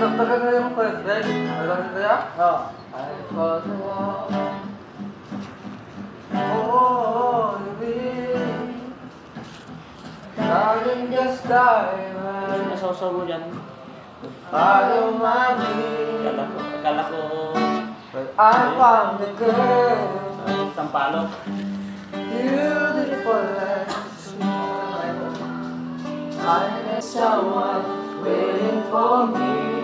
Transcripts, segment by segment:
Tagal na yung correct. Tagal kaya? Oo. I thought the wall. Oh, you mean darling, just die, man. Nasawsaw mo dyan. Follow my lead. Akala ko But I found the girl. Sampalok. Beautiful as I met someone waiting for me.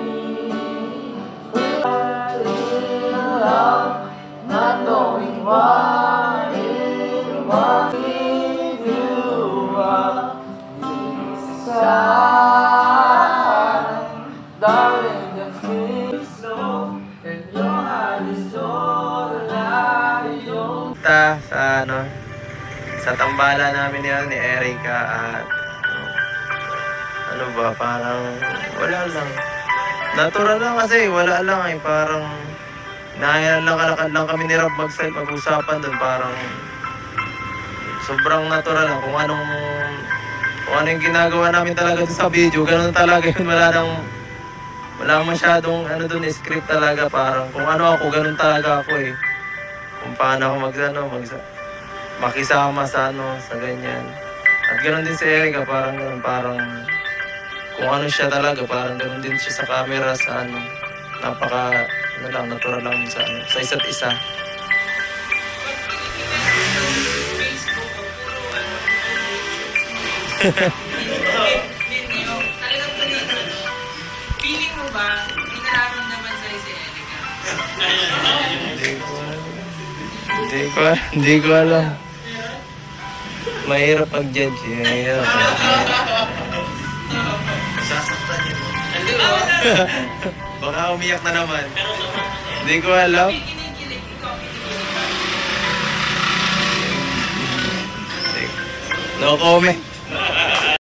I in love, not knowing what it was. Give you up inside, darling, just feel so, and your heart is all that I don't. Sa sa tambala namin ni Erica at ano ba, parang wala lang. Natural lang kasi, wala lang eh, parang nahiyan lang kalakad lang kami ni Rob mag-usapan doon, parang sobrang natural lang kung ano yung ginagawa namin talaga doon sa video, ganun talaga yun, wala masyadong ano doon, script talaga, parang kung ano ako, ganun talaga ako eh. Kung paano ako makisama sa sa ganyan. At ganoon din si Erica, parang ganun, parang kung ano siya talaga, parang ganoon din siya sa camera, sa napaka, natural lang sa isa't isa. Feeling mo ba, may nararamdaman sa'yo si Erica? Hindi ko alam. Mahirap pag-judge eh. Mahirap. Sasaktan yun. Baka umiyak na naman. Hindi ko alam. Kinikilig, ikaw kinikilig. No comment.